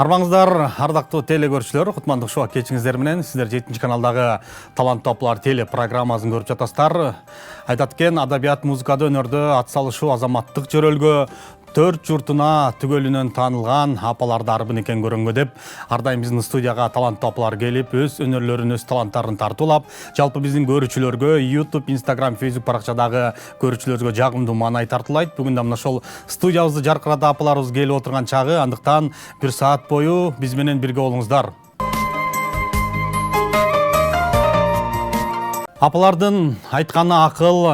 Армаңыздар, ардактуу теле көрүүчүлөр, Кутмандык шоу кечиңиздер менен сиздер 7 каналдагы Талант топлар теле программасын көрүп жатасыздар. Айтат экен, адабият, музыкада, өнөрдө ат салышуу азаматтык жөрөлгө төрт журтуна түгөлүнөн таанылган апаларды арбын экен көрөнгө деп, ар дайым биздин студияга талант топлар келип, өз өнөрлөрүн, өз таланттарын тартуулап, жалпы биздин көрүүчүлөргө YouTube, Instagram, Facebook баракчадагы көрүүчүлөргө жагымдуу маанай тартуулайт. Бүгүн да мына ошол студиябызды жаркырата апаларыбыз келип отурган чагы, андыктан 1 саат бою биз менен бирге болуңуздар. Апалардын айтканы акыл,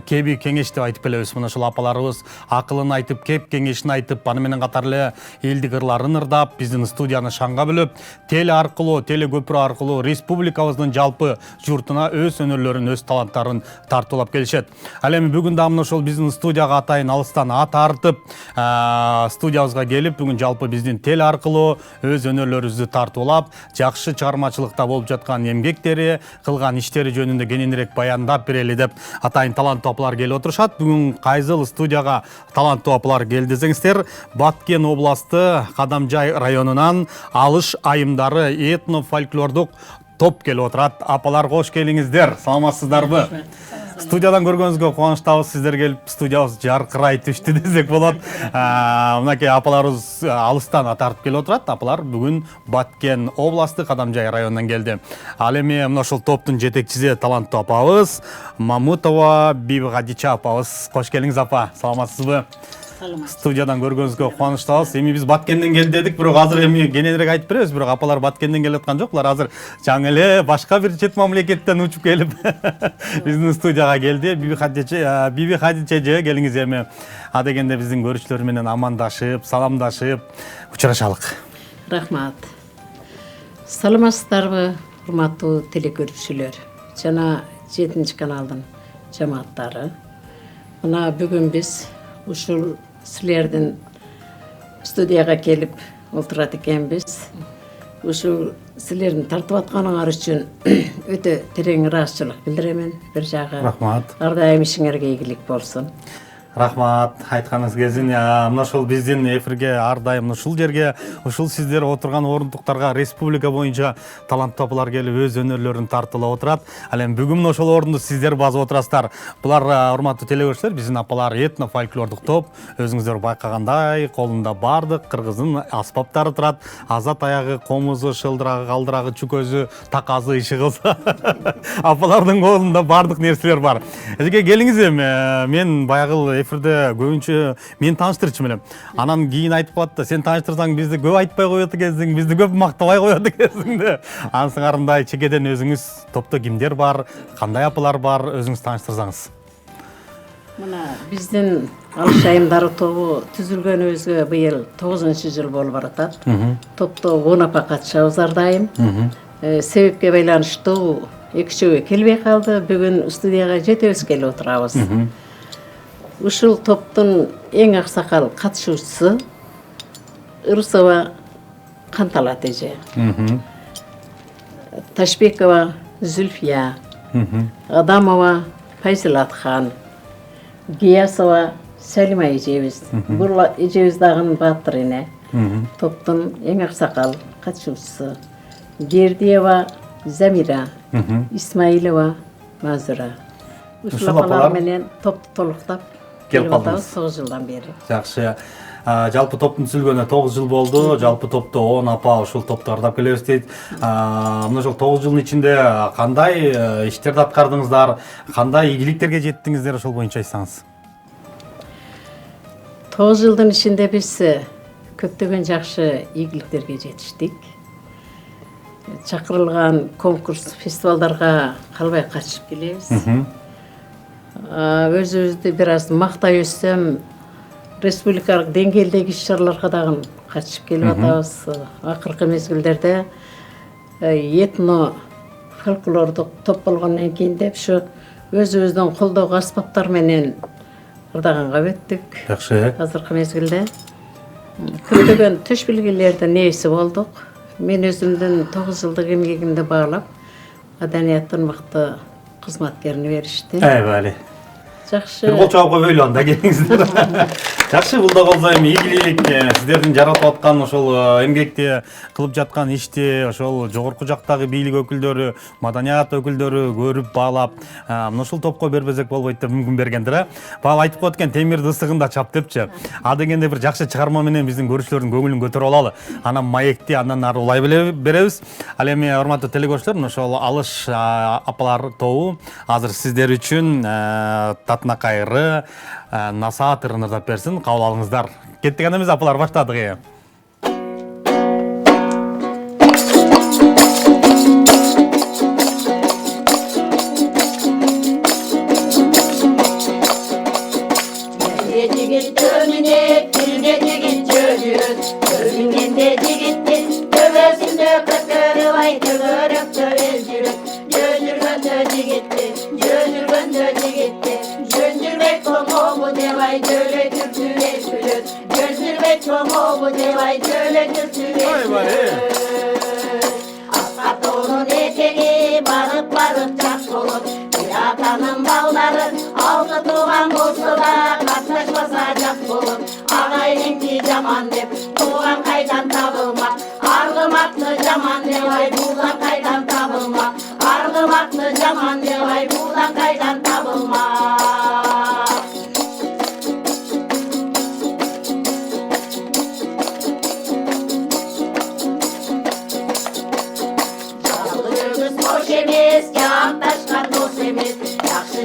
кеби кеңеш деп айтып келебиз. Мына ошол апаларыбыз акылын айтып, кеп кеңешин айтып, аны менен катар эле элдик ырларын ырдап, биздин студияны шаңга бөлөп, теле аркылуу, теле көпүрө аркылуу республикабыздын жалпы журтуна өз өнөрлөрүн, өз таланттарын тартуулап келишет. Ал эми бүгүн да мына ошол биздин студияга атайын алыстан ат артып, студиябызга келип, бүгүн жалпы биздин теле аркылуу өз өнөрлөрүбүздү тартуулап, жакшы чыгармачылыкта болуп жаткан эмгектери, кылган иштери жөнүндө кененирээк баяндап берели деп атайын таланттуу апалар келип отурушат. Бүгүн кайсыл студияга таланттуу апалар келди десеңиздер, Баткен областы Кадамжай районунан Алыш айымдары этно-фольклордук топ келип отурат. Апалар кош келиңиздер. Саламатсыздарбы? Студиядан көргөнүзгө кубанычтабыз. Сиздер келип студиябыз жаркырай түштү десек болот. Мынакей апаларыбыз алыстан атартып келип отурат. Апалар бүгүн Баткен областы Кадамжай районунан келди. Ал эми мына ошол топтун жетекчиси таланттуу апабыз Мамутова Бибихадича апабыз. Кош келиңиз апа. Саламатсызбы? Студиядан көргөнүзгө кубанычтабыз. Эми биз Баткенден келди дедик, бирок азыр эми кененирээк айтып беребиз. Бирок апалар Баткенден келип аткан жок. Булар азыр жаңы эле башка бир чет мамлекеттен учуп келип биздин студияга келди. Бибихадича келиңиз эми адегенде биздин көрүүчүлөр менен амандашып, саламдашып учурашалык. Рахмат. Саламатсыздарбы, урматтуу теле көрүүчүлөр жана 7 каналдын жамааттары. Мына бүгүн биз ушул силердин студияга келип отурат экенбиз. Ушул силердин тартып атканыңар үчүн өтө терең ыраазычылык билдиремен. Бир жагы рахмат. Ар дайым ишиңерге ийгилик болсун. Рахмат, айтканыңыз келсин. Мына ошол биздин эфирге ар дайым ушул жерге, ушул сиздер отурган орундуктарга республика боюнча таланттуу апалар келип өз өнөрлөрүн тартуулап отурат. Ал эми бүгүн ошол орунду сиздер басып отурасыздар. Булар урматтуу телегөрүүчүлөр, биздин апалар этно-фольклордук топ. Өзүңүздөр байкагандай, колунда бардык кыргыздын аспаптары турат. Азат аягы, комузу, шылдырагы, калдырагы, чүкөзү, таказы, ишыгызы. Апалардын колунда бардык нерселер бар. Эжеке келиңиз эми, мен баягы эфирде көбүнчө мен тааныштырчу элем. Анан кийин айтып калат да, сен тааныштырсаң бизди көп айтпай коет экенсиң, бизди көп мактабай коет экенсиң деп. Ансыңарындай чекеден өзүңүз топто кимдер бар, кандай апалар бар, өзүңүз тааныштырсаңыз. Мына биздин Алыш айымдары тобу түзүлгөнүбүзгө быйыл 9-жыл болуп баратат. Топто 10 апа катышабыз ар дайым. Себепке байланыштуу экичөө келбей калды. Бүгүн студияга жетебиз келип отурабыз. Ушул топтун эң аксакал катышуучусу Ырсова Канталат эже. Ташбекова Зүлфия. Адамова Файзилатхан. Гиясова Салима эжебиз. Бул эжебиз дагы баатыр эне. Топтун эң аксакал катышуучусу. Бердиева Замира. Исмаилова Мазура. Ушул апалар менен топту толуктап келип атабыз 9 жылдан бери. Жакшы. Жалпы топтун түзүлгөнүнө 9 жыл болду. Жалпы топто 10 апа ушул топту ырдап келебиз дейт. Мына ошол 9 жылдын ичинде кандай иштерди аткардыңыздар, кандай ийгиликтерге жеттиңиздер, ошол боюнча айтсаңыз. 9 жылдын ичинде биз көптөгөн жакшы ийгиликтерге жетиштик. Чакырылган конкурс, фестивалдарга калбай катышып келебиз. Өзүбүздү бир аз мактай өссөм, республикалык деңгээлдеги иш-чараларга дагы катышып келип атабыз. Акыркы мезгилдерде этно фольклордук топ болгондон кийин деп ушу өзүбүздүн колдогу аспаптар менен ырдаганга өттүк. Жакшы. Азыркы мезгилде көптөгөн төш белгилердин ээси болдук. Мен өзүмдүн 9 жылдык эмгегимди баалап, маданияттын мыкты кызматкерине беришти. Бали. Жакшы. Бир кол чабыкка бөлүп анда келиңиздер. Жакшы, бул да болсо эми ийгилик сиздердин жаратып аткан ошол эмгекте кылып жаткан ишти ошол жогорку жактагы бийлик өкүлдөрү, маданият өкүлдөрү көрүп баалап, мына ушул топко бербесек болбойт деп мүмкүн бергендир, а. Бала айтып коет экен, темирди ысыгында чап депчи. А дегенде бир жакшы чыгарма менен биздин көрүүчүлөрдүн көңүлүн көтөрүп алалы. Анан маекти андан ары улай беребиз. Ал эми урматтуу телекөрүүчүлөр, ошол алыш апалар тобу азыр сиздер үчүн татынакайры насаат ырнырдап берсин, кабыл алыңыздар. Кеттик анда эмес, апалар, баштадык. Asqatorun etegi barıp çat bolup, bir atanın balları altı tuğan bolsa da katlaşmasa jat bolup, ağayningdi jaman dep tuğan kaydan tabılmak, argımaklı jaman debay buğdan kaydan tabılmak, argımaklı jaman debay buğdan kaydan tabılmak.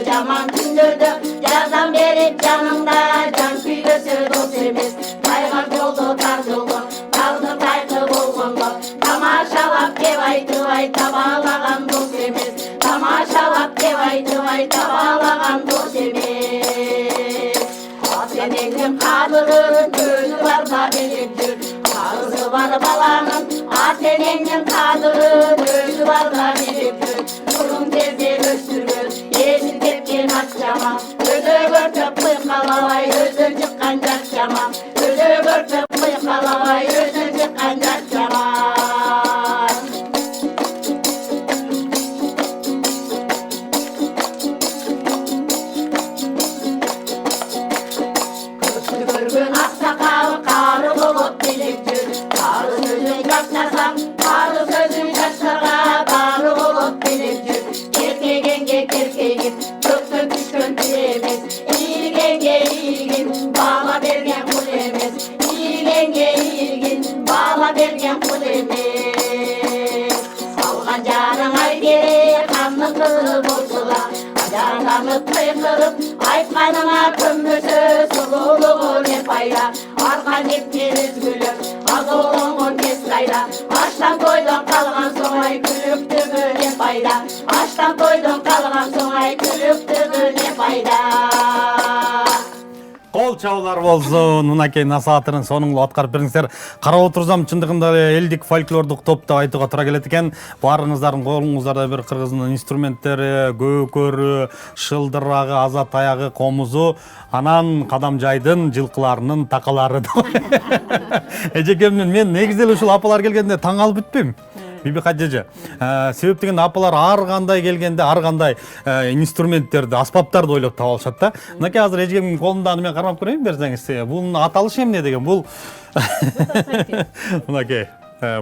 Yaman gündürdü, yazdan berip canımda can küydösü dost emiz. Taygan yoldu, tar yoldu, kaldı taykı bolgondu. Tamaşalap kevaydı vay tabalagan dost emiz. Tamaşalap kevaydı vay tabalagan dost emiz. Atenengin kadırın gözü var da bilip jür. Ağzı var balanın, atenengin kadırın gözü var da bilip jür. Durun tezde östürgün, yesin tepken atçama. Özü görtüp bıykalavay, özün çıkkan çakçama. Özü görtüp bıykalavay, özün çıkkan çakçama. Görgün aksakalı karı bulup bilip jür. Karı sözün yaşlasam, karı sözün yaşlara karı bulup bilip jür. Kerkegenge kerkegin, köktön düşkön bilemez. İyilgenge iyilgin, bağla bergen kul emez. İyilgenge iyilgin, bağla bergen kul emez. Salgan jarın ay bere, kanlı kızı bolsula. Ajarlanıp kıykırıp, aytkanıma kömmösö, sululuğu ne payda. Arkan epkeniz gülüp, az olongon kes kayda. Açtan toydan kalgan soğay, külüktügü ne payda. Açtan toydan kalgan soğay, külüktügü ne payda. Кол чабуулар болсун, мынакей насаатырын сонуңду аткарып бериңиздер. Карап отурсам, чындыгында элдик фольклордук топ деп айтууга туура келет экен. Баарыңыздардын колуңуздарда бир кыргыздын инструменттери, көкөрү, шылдырагы, аза таягы, комузу, анан Кадамжайдын жылкыларынын такалары. Эжекемдин мен негизи эле ушул апалар келгенде таң калып бүтпөйм. Биби Кадежи. Себеп деген апалар ар кандай келгенде ар кандай инструменттерди, аспаптарды ойлоп таап алышат да. Мынакей азыр эжекемдин колунда мен кармап көрөйүн берсеңиз. Бунун аталышы эмне деген? Бул мынакей.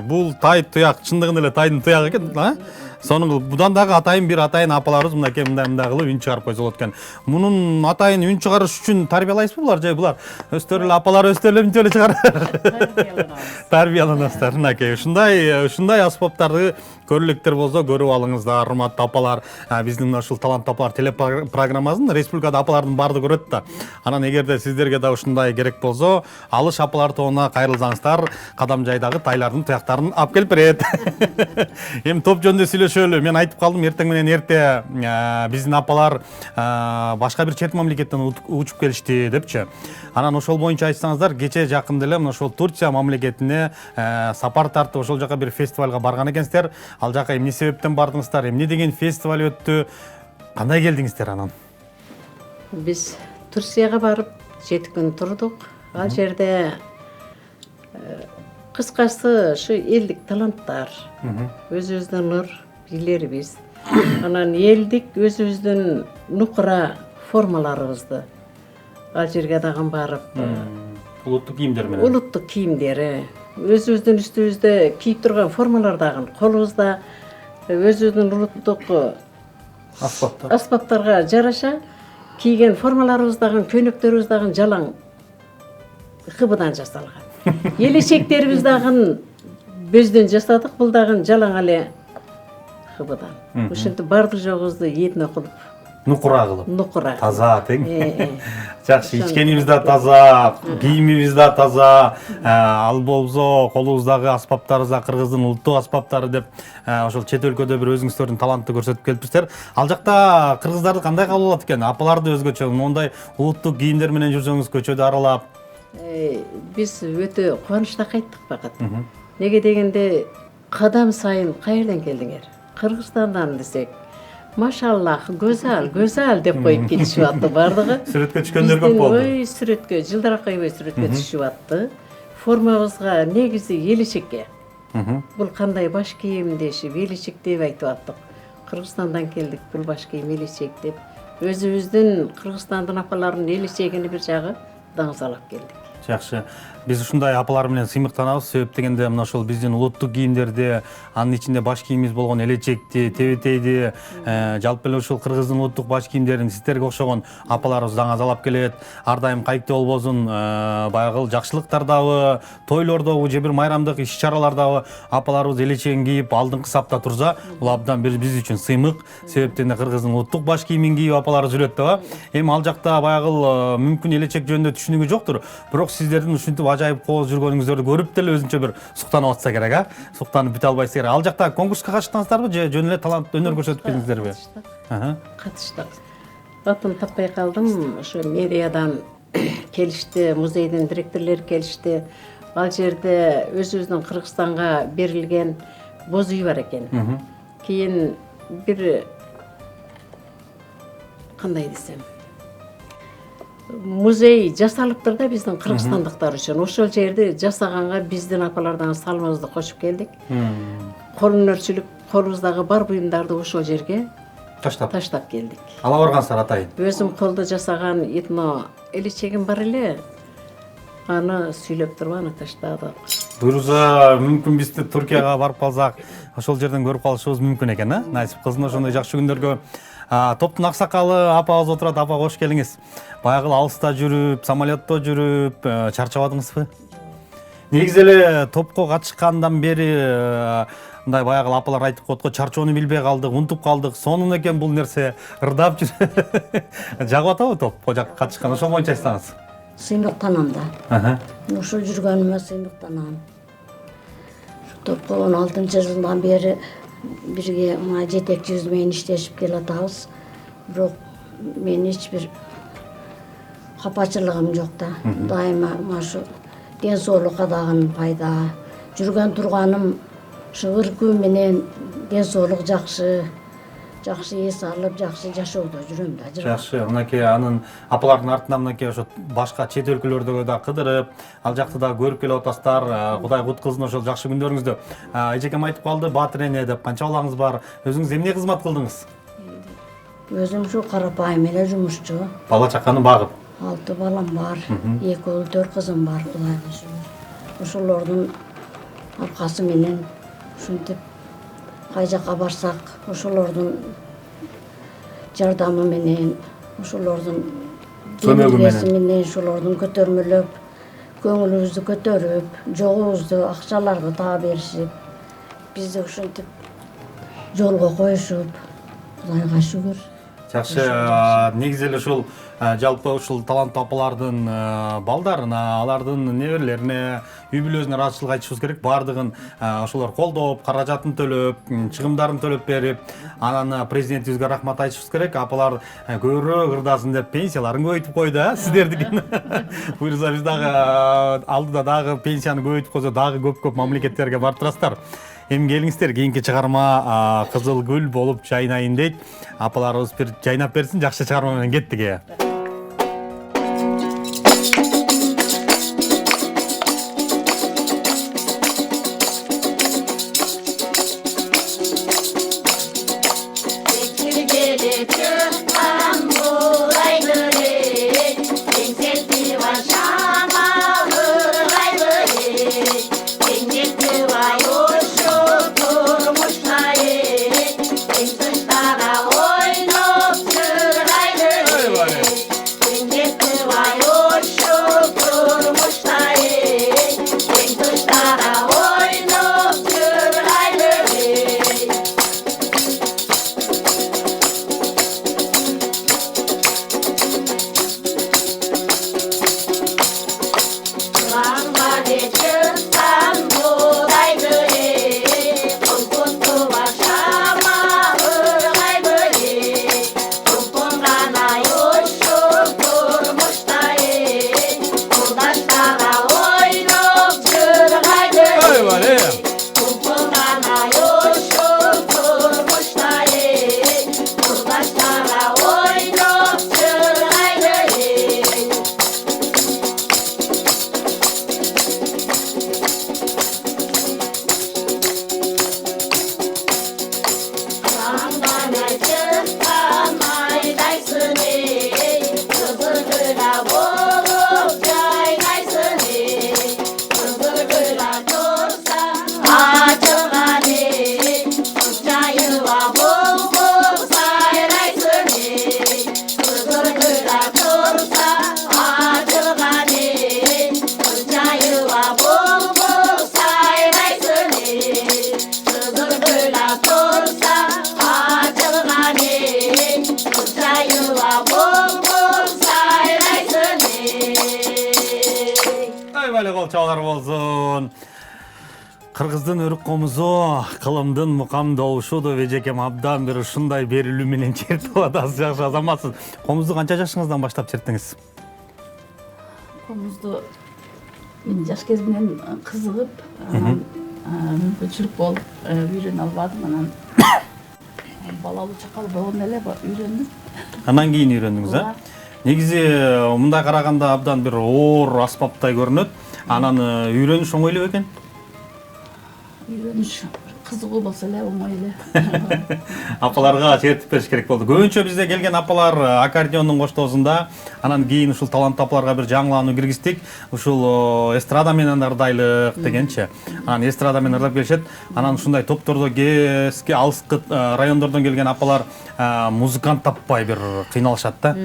Бул тай туяк, чындыгында эле тайдын туягы экен, Сонун будан дагы атайын бир атайын апаларыбыз мынакей мындай кылып үн чыгарып койсо болот экен. Мунун атайын үн чыгарыш үчүн тарбиялайсызбы булар же булар өздөрү эле апалар өздөрү эле мынтип эле чыгарат? Тарбияланасыздар. Мынакей ушундай аспаптарды көрүлүктөр болсо көрүп алыңыздар, урматтуу апалар. Биздин ушул таланттуу апалар телепрограммасын республикада апалардын баарды көрөт да. Анан эгерде сиздерге да ушундай керек болсо, алыш апалар тобуна кайрылсаңыздар, Кадамжайдагы тайлардын туяктарын алып келип берет. Эми топ жөнүндө сүйлөшөлү. Мен айтып калдым, эртең менен эрте биздин апалар башка бир чет мамлекеттен учуп келишти депчи. Анан ошол боюнча айтсаңыздар, кече жакында эле ошол Турция мамлекетине сапар тартып ошол жака бир фестивалга барган экенсиздер. Ал жака эмне себептен бардыңыздар? Эмне деген фестиваль өттү? Кандай келдиңиздер анан? Биз Турцияга барып 7 күн турдук. Ал жерде кыскасы ушу элдик таланттар, өзүбүздүн нур бийлерибиз, анан элдик өзүбүздүн нукура формаларыбызды ал жерге дагы барып Улуттук кийимдер менен. улуттук кийимдери өзүбүздүн үстүбүздө кийип турган формалар дагы колубузда өзүбүздүн улуттук аспаптарга жараша кийген формаларыбыз дагы көйнөктөрүбүз дагы жалаң кыбыдан жасалган. Элечектерибиз дагы бөздөн жасадык, бул дагы жалаң эле кыбыдан. Ушинтип бардык жогубузду этине кылып, Нукура кылып. нукура. Таза тең. Жакшы, ичкенибиз да таза, кийимибиз да таза, ал болсо колубуздагы аспаптарыбыз да кыргыздын улуттук аспаптары деп ошол чет өлкөдө бир өзүңүздөрдүн талантты көрсөтүп келипсиздер. Ал жакта кыргыздарды кандай кабыл алат экен? Апаларды өзгөчө мондай улуттук кийимдер менен жүрсөңүз көчөдө аралап. Биз өтө кубанычта кайттык факат. Неге дегенде кадам сайын каерден келдиңер? Кыргызстандан десек, машаллах, гөзал деп коюп кетишип атты бардыгы. Сүрөткө түшкөндөр көп болду. Ой, сүрөткө, жылдарак койбой сүрөткө түшүп атты. Формабызга негизи элечекке. Бул кандай баш кийим дешип, элечек деп айтып аттык. Кыргызстандан келдик, бул баш кийим элечек деп. Өзүбүздүн Кыргызстандын апаларынын элечегини бир жагы даңсалап келдик. Жакшы. Биз ушундай апалар менен сыймыктанабыз. Себеп дегенде мына ошол биздин улуттук кийимдерди, анын ичинде баш кийимибиз болгон элечекти, тебетейди, жалпы эле ушул кыргыздын улуттук баш кийимдерин сиздерге окшогон апаларыбыз даңазалап келет. Ар дайым кайыктуу болбосун, баягы жакшылыктардабы, тойлордобу же бир майрамдык иш-чаралардабы апаларыбыз элечегин кийип алдыңкы сапта турса, бул абдан биз үчүн сыймык. Себептен кыргыздын улуттук баш кийимин кийип апалары жүрөт да. Эми ал жакта баягы мүмкүн элечек жөнүндө түшүнүгү жоктур. Бирок сиздердин ушинтип ажайып кооз жүргөнүңүздөрдү көрүп деле өзүнчө бир суктанып атса керек, Суктанып бүтө албайсыз керек. Ал жакта конкурска катыштыңыздарбы же жөн эле талант өнөр көрсөтүп келдиңиздерби? Катыштык. Атын таппай калдым. Ошо мэриядан келишти, музейдин директорлору келишти. Ал жерде өзүбүздүн Кыргызстанга берилген боз үй бар экен. Кийин бир кандай десем, музей жасалыптыр да биздин кыргызстандыктар үчүн. Ошол жерди жасаганга биздин апалардан салымыбызды кошуп келдик. Кол өнөрчүлүк, колубуздагы бар буюмдарды ошол жерге таштап келдик. Ала баргансыздар атайын. Өзүм колдо жасаган этно элечегим бар эле. Аны сүйлөп туруп аны таштадык. Буюрса, мүмкүн биз Туркияга барып калсак, ошол жерден көрүп калышыбыз мүмкүн экен, Насип кыздын ошондой жакшы күндөргө. Топтун аксакалы апабыз отурат. Апа, кош келиңиз. Баягы алыста жүрүп, самолетто жүрүп, чарчабадыңызбы? Негизи эле топко катышкандан бери мындай баягы апалар айтып коет го, чарчоону билбей калдык, унутуп калдык. Сонун экен бул нерсе, ырдап жүр. Жагып атабы топко катышкан? Ошол боюнча айтсаңыз. Сыймыктанам да. Ушул жүргөнүмө сыймыктанам. Топко 16-жылдан бери бирге мына жетекчибиз менен иштешип келатабыз. Бирок мен эч бир капачылыгым жок да. Дайыма машу ден соолукка дагы пайда. Жүргөн турганым шыбыркуу менен ден соолук жакшы эс алып, жакшы жашоодо жүрөм да. Жакшы, мынакей анын апалардын артынан мынакей ошо башка чет өлкөлөрдөгү да кыдырып, ал жакты да көрүп келип атасыздар. Кудай куткызсын ошол жакшы күндөрүңүздө. Эжекем айтып калды, Баатыр эне деп. Канча балаңыз бар? Өзүңүз эмне кызмат кылдыңыз? Өзүм ушу карапайым эле жумушчу. Бала чаканы багып. 6 балам бар, 2 ұл 4 кызым бар, Кудайга шүгүр. Ошолордун аркасы менен ушинтип кай жака барсак, ошолордун жардамы менен, ошолордун көмөгү менен, ошолордун көтөрмөлөп, көңүлүбүздү көтөрүп, жогубузду, акчаларды таап беришип, бизди ушинтип жолго коюшуп, Кудайга шүгүр. Жакшы, негизи эле ушул жалпы ушул таланттуу апалардын балдарына, алардын неберелерине, үй бүлөсүнө ыраазычылык айтышыбыз керек. Бардыгын ошолор колдоп, каражатын төлөп, чыгымдарын төлөп берип, анан президентибизге рахмат айтышыбыз керек. Апалар көбүрөөк ырдасын деп пенсияларын көбөйтүп койду, сиздердикин. Буюрса биз дагы алдыда дагы пенсияны көбөйтүп койсо дагы көп мамлекеттерге барып турасыздар. Эми келиңиздер, кийинки чыгарма Кызыл гүл болуп жайнайын дейт. Апаларыбыз бир жайнап берсин, жакшы чыгарма менен кеттик. Geçir gelecek, ambu ayları, kimse кол чабалар болсун. Кыргыздын өрүк комузу, кылымдын мукам добушу деп эжекем абдан бир ушундай берилүү менен чертип атасыз. Жакшы азаматсыз. Комузду канча жашыңыздан баштап чертиңиз? Комузду мен жаш кезимден кызыгып, мүмкүнчүлүк болуп үйрөнө албадым. Анан балалуу чакал болгондо эле үйрөндүм. Анан кийин үйрөндүңүз, а? Негизи мындай караганда абдан бир оор аспаптай көрүнөт. Анан үйрөнүш оңой эле бекен? Үйрөнүш кызыгуу болсо эле оңой эле. Апаларга чертип бериш керек болду. Көбүнчө бизде келген апалар аккордеондун коштоосунда, анан кийин ушул таланттуу апаларга бир жаңылануу киргиздик. Ушул эстрада менен ырдайлык дегенчи. Анан эстрада менен ырдап келишет. Анан ушундай топтордо кеске алыскы райондордон келген апалар музыкант таппай бир кыйналышат да.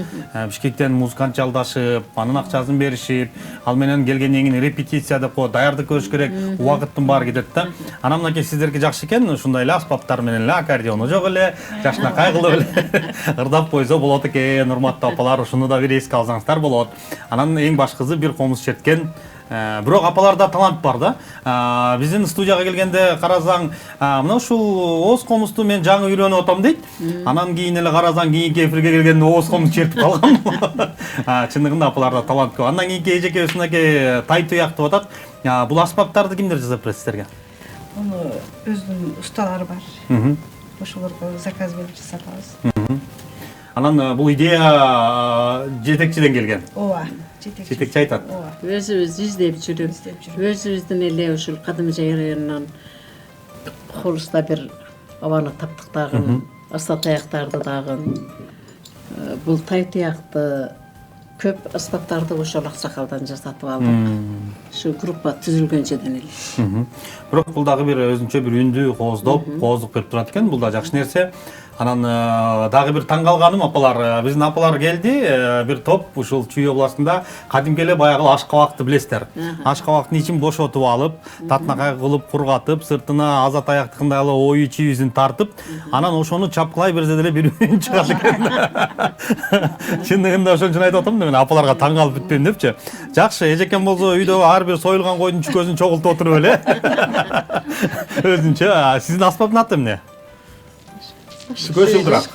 Бишкектен музыкант жалдашып, анын акчасын беришип, ал менен келгенден кийин репетиция деп коет, даярдык көрүш керек, убакыттын баары кетет да. Анан мынакей сиздерге жакшы экен, ушундай эле аспаптар менен эле аккордеону жок эле, жакшынакай кылып эле ырдап койсо болот экен. Урматтуу апалар, ушуну да бир эске алсаңыздар болот. Анан эң башкысы бир комуз черткен. Бирок апаларда талант бар да. Биздин студияга келгенде карасаң, мына ушул ооз комузду мен жаңы үйрөнүп атам дейт. Анан кийин эле карасаң, кийинки эфирге келгенде ооз комуз чертип калган. Чындыгында апаларда талант көп. Андан кийинки эжекебиз мынакей тай туяк деп атат. Бул аспаптарды кимдер жасап берет сиздерге? Onu özünün ustaları var. Ошолорго заказ берип жасатабыз. Анан бул идея жетекчиден келген. Ооба, Жетекчи айтат. Өзүбүз издеп жүрүп, өзүбүздүн эле ушул Кадымжай районунан холуста бир абаны таптык дагы, аста таяктарды дагы, бул тай туякты көп аспаптарды ошол аксакалдан жасатып алдык. Шу группа түзүлгөнчөдөн эле. Бирок бул дагы бир өзүнчө бир үндү кооздук берип турат экен. Бул да жакшы нерсе. Анан дагы бир таң калганым, апалар, биздин апалар келди, бир топ ушул Чүй областында кадимки эле баягы ашкабакты билесиздер. Ашкабактын ичин бошотуп алып, татнакай кылып кургатып, сыртына аза таяктыкындай эле ою чийүүсүн тартып, анан ошону чапкылай берсе деле бир үн чыгат экен. Чындыгында ошон үчүн айтып атам да, мен апаларга таң калып бүтпөйм депчи. Жакшы, эжекем болсо үйдө ар бир союлган койдун чүкөсүн чогултуп отуруп эле. Өзүнчө. Сиздин аспаптын аты эмне? Чүкөс жылдырак.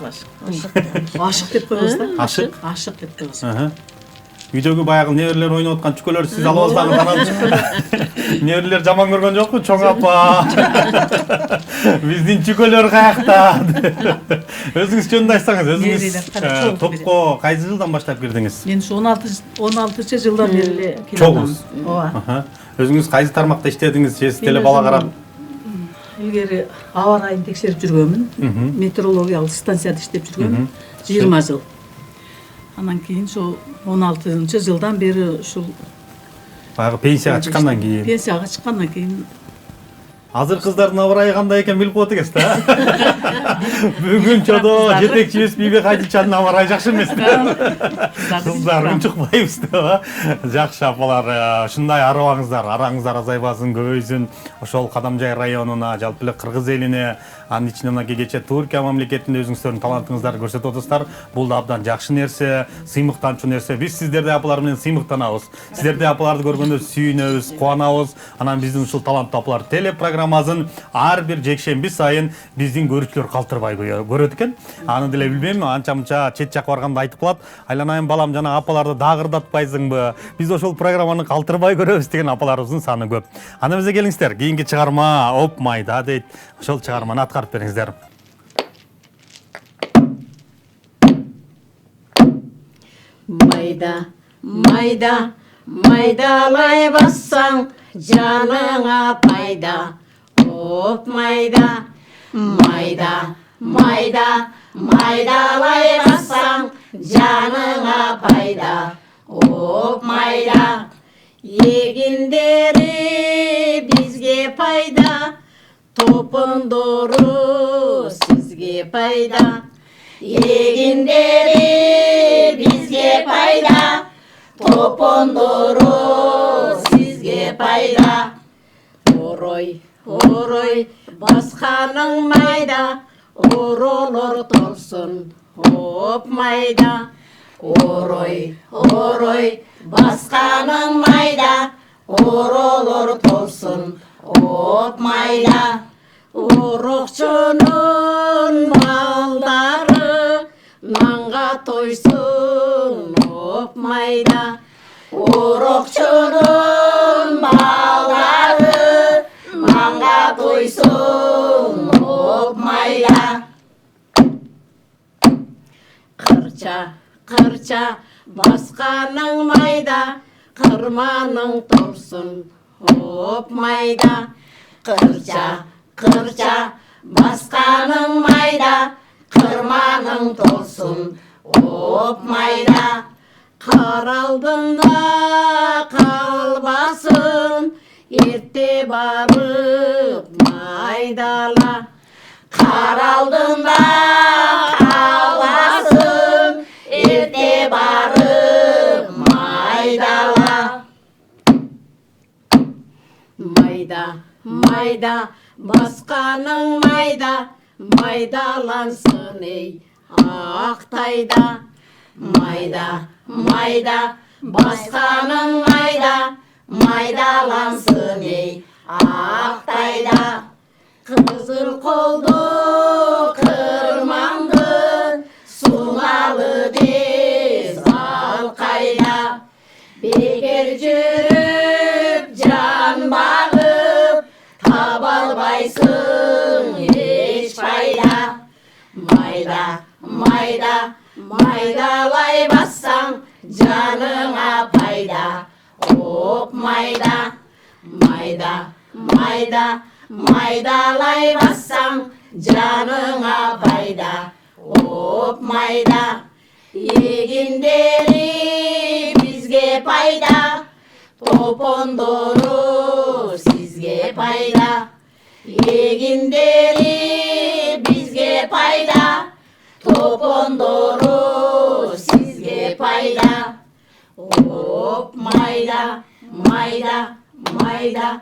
Ашык деп коебуз да. Ашык? Ашык деп коебуз. Үйдөгү баягы неберелер ойноп аткан чүкөлөр сиз алып алсаңыз, анан неберелер жаман көргөн жокпу? Чоң апа. Биздин чүкөлөр каякта? Өзүңүз жөнүндө айтсаңыз, өзүңүз топко кайсы жылдан баштап кирдиңиз? Мен ушу 16 жылдан бери эле Чогуз. Ооба. Өзүңүз кайсы тармакта иштедиңиз? Же теле бала карап? Илгери аба ырайын текшерип жүргөнмүн. Метеорологиялык станцияда иштеп жүргөмүн 20 жыл. Анан кийин ошо 16 жылдан бери ушул Баягы пенсияга чыккандан кийин. Пенсияга чыккандан кийин Азыр кыздардын абырайы кандай экен билип коет экенсиз да? Бүгүн чодо жетекчибиз Бийбек Айдичанын абырайы жакшы эмес. Кыздар унчукпайбыз да. Жакшы апалар, ушундай арыбаңыздар, араңыздар азайбасын, көбөйсүн. Ошол Кадамжай районуна, жалпы эле кыргыз элине, анын ичинде мынакей кечээ Туркия мамлекетинде өзүңүздөрдүн талантыңыздарды көрсөтүп атасыздар. Бул да абдан жакшы нерсе, сыймыктанчу нерсе. Биз сиздерди апалар менен сыймыктанабыз. Сиздерди апаларды көргөндө сүйүнөбүз, кубанабыз. Анан биздин ушул таланттуу апалар телепрограммасын ар бир жекшемби сайын биздин көрүүчүлөр калтырбай көрөт экен. Аны деле билбейм, анча-мынча чет жакка барганда айтып калат. Айланайын балам, жана апаларды дагы ырдатпайсыңбы? Биз ошол программаны калтырбай көрөбүз деген апаларыбыздын саны көп. Аны бизге келиңиздер, кийинки чыгарма Оп майда дейт. Ошол чыгарманы аткарып бериңиздер. Майда, майда, майдалай бассаң, жаныңа пайда. Оп майда, майда, майда, майдалай бассаң, жаныңа пайда. Оп майда, егиндери бизге пайда, топондору сизге пайда. Егиндери бизге пайда, топондору сизге пайда. Орой, орой, басқаның майда, оролор толсын, оп майда. Орой, орой, басқаның майда, оролор толсын от майда. Урокчунун балдары нанга тойсын оп майда. Урокчунун балдары нанга тойсын оп майда. Кырча, кырча басқаның майда, қырманың торсын оп майда. Кырча, кырча басқаның майда, қырманың толсын оп майда. Қар алдында қалбасын, ерте барып майдала. Қар алдында қалбасын, ерте барып майдала. Майда, майда, басқаның майда, майдалансын ей ақтайда. Майда, майда, басқаның майда, майдалансын ей ақтайда. Қызыл қолды қырманды, Суналы дез алқайда. Бекер жүріп жан бағып, таба албайсың еш пайда. Майда, майда, майдалай бассаң жаныңа пайда. Оп майда, майда, майда, майдалай бассаң жаныңа пайда. Оп майда. Егіндері бізге пайда, топондору сізге пайда. Егіндері бізге пайда, топондору сізге пайда. Оп майда, майда, майда,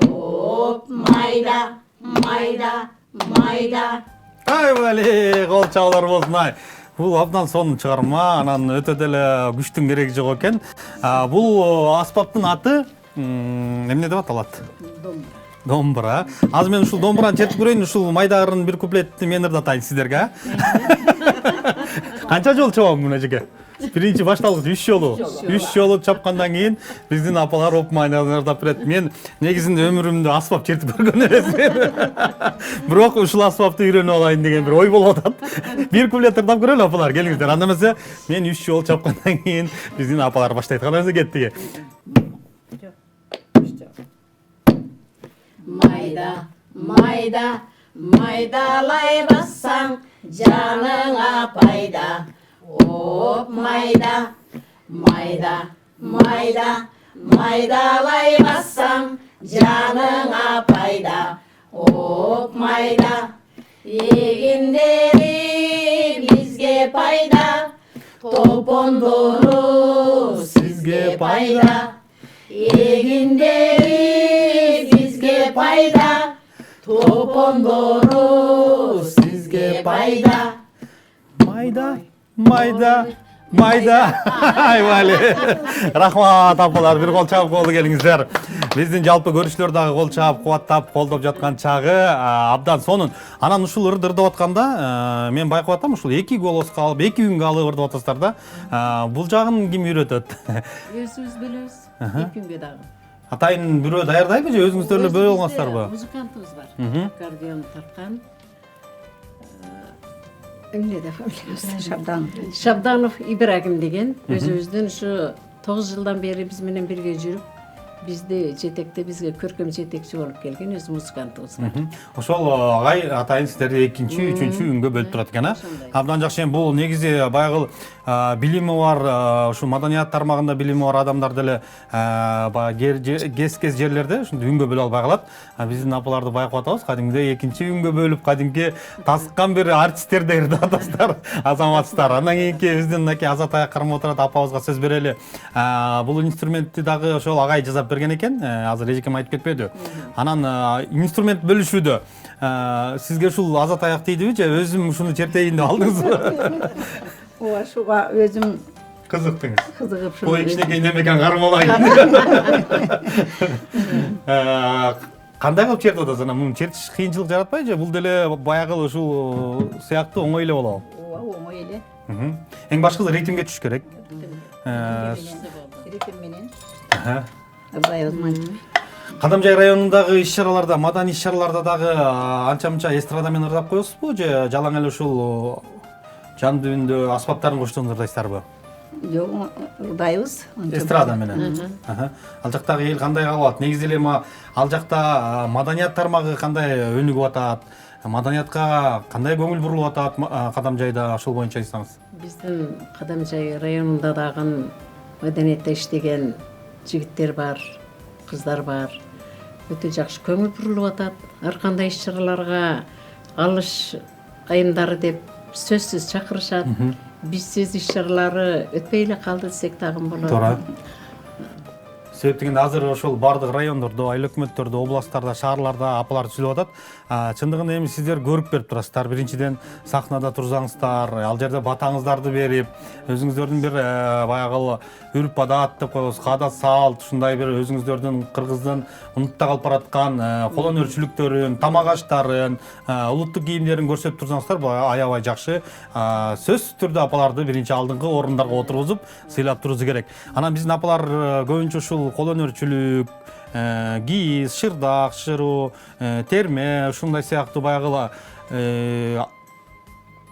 оп майда, майда, майда. Ай бәле, қол чағылар болсын ай. Бұл абдан сонун чыгарма, анан өтө деле күчтүн кереги жок экен. Бул аспаптын аты эмне деп аталат? Домбура. Азыр мен ушул домбураны чертип көрөйүн, ушул майдагырын бир куплетти мен ырдатайын сиздерге. Канча жолу чабам мына жерге? Биринчи башталгыч 3 жолу. 3 жолу чапкандан кийин биздин апалар оп майдагырын ырдап берет. Мен негизинде өмүрүмдө аспап чертип көргөн эмесмин. Бирок ушул аспапты үйрөнүп алайын деген бир ой болуп атат. Бир куплет ырдап көрөлү апалар, келиңиздер. Анда эмесе мен 3 жолу чапкандан кийин биздин апалар баштайт. Кандай кеттиги? майда, майда, майдалай бассаң жаныңа пайда. Оп майда, майда, майда, майдалай бассаң жаныңа пайда. Оп майда. Егіндері бізге пайда, топондору сізге пайда. Егіндері бізге пайда, топондору сізге пайда. Майда, майда, майда. Ай бәле. Рахмат апалар, бир кол чабып колду келиңиздер. Биздин жалпы көрүүчүлөр дагы кол чабып, кубаттап, колдоп жаткан чагы абдан сонун. Анан ушул ырдап атканда мен байкап атам, ушул 2 голоско алып, 2 күнгө алып ырдап атасыздар да. Бул жагын ким үйрөтөт? Өзүбүз билебиз, 2 күнгө дагы. Атайын бирөө даярдайбы же өзүңүздөр эле бөлө алгансыздарбы? Музыкантыбыз бар. Аккордеон тарткан. Эмне деп ойлойсуз? Шабданов Ибрагим деген өзүбүздүн ушу 9 жылдан бери биз менен бирге жүрүп, бизди жетекте, бизге көркөм жетекчи болуп келген өзү музыкантыбыз бар. Ошол агай атайын сиздерди 2-чү, 3-чү күнгө бөлүп турат экен, Абдан жакшы. Бул негизи баягы билими бар, ушу маданият тармагында билими бар адамдар деле кез жерлерде ушундай күнгө бөлө албай калат. Биздин апаларды байкап атабыз, кадимгидей 2-чи күнгө бөлүп, кадимки тасыккан бир артисттерди ырдап атасыздар, азаматсыздар. Андан кийинки биздин мынакей Азат Аякырым отурат, апабызга сөз берели. Бул инструментти дагы ошол агай жасап берген экен, азыр эжекем айтып кетпеди. Анан инструмент бөлүшүүдө сизге ушул Азат Аяк тийдиби же өзүм ушуну чертейин деп алдыңызбы? Ооба, ушуга өзүм Кызыктыңыз. кызыгып Бул кичинекей немекен кармалайын. Кандай кылып чертип атасыз? Анан муну чертиш кыйынчылык жаратпайбы же бул деле баягы ушул сыяктуу оңой эле болобу? Ооба, оңой эле. Эң башкысы ритмге түшүш керек. Ритм менен. Абай Озмонов. Кадамжай районундагы иш-чараларда, маданий иш-чараларда дагы анча-мынча эстрада менен ырдап коесузбу же жалаң эле ушул жан дүйүндө аспаптарын коштон ырдайсыздарбы? Жок, ырдайбыз. Эстрада менен. Ал жактагы эл кандай кабат? Негизи эле ал жакта маданият тармагы кандай өнүгүп атат? Маданиятка кандай көңүл бурулуп атат Кадамжайда, ошол боюнча айтсаңыз? Биздин Кадамжай районунда дагы маданиятта иштеген жигиттер бар, кыздар бар. Өтө жакшы көңүл бурулуп атат. Ар кандай иш-чараларга алыш айымдары деп сөзсүз чакырышат. Бизсиз иш-чаралары өтпөй эле калды десек дагы болот. Туура. Себеп дегенде азыр ошол бардык райондордо, айыл өкмөттөрдө, областтарда, шаарларда апалар түзүлүп атат. Чындыгында эми сиздер көрүп берип турасыздар. Биринчиден сахнада турсаңыздар, ал жерде батаңыздарды берип, өзүңүздөрдүн бир баягы үрп адат деп коебуз, каада салт, ушундай бир өзүңүздөрдүн кыргыздын унутта калып бараткан кол өнөрчүлүктөрүн, тамак аштарын, улуттук кийимдерин көрсөтүп турсаңыздар, бул аябай жакшы. Сөзсүз түрдө апаларды биринчи алдыңкы орундарга отургузуп, сыйлап туруу керек. Анан биздин апалар көбүнчө ушул кол өнөрчүлүк, кийиз, шырдак, шыруу, терме, ушундай сыяктуу баягы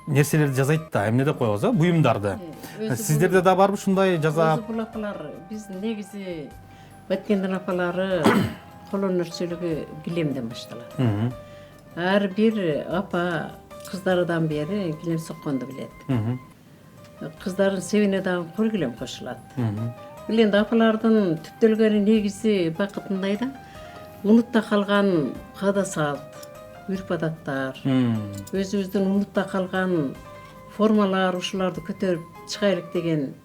нерселерди жасайт да, эмне деп коебуз, буюмдарды. Сиздерде да барбы ушундай жасап? Бул апалар биздин негизи Баткендин апалары кол өнөрчүлүгү килемден башталат. Ар бир апа кыздарыдан бери килем сокконду билет. Кыздардын себине дагы кол килем кошулат. Бул энди апалардын түптөлгөнү негизи бакытындай да унутта калган каада салт, үрп адаттар, өзүбүздүн унутта калган формалар, ушуларды көтөрүп чыгайлык деген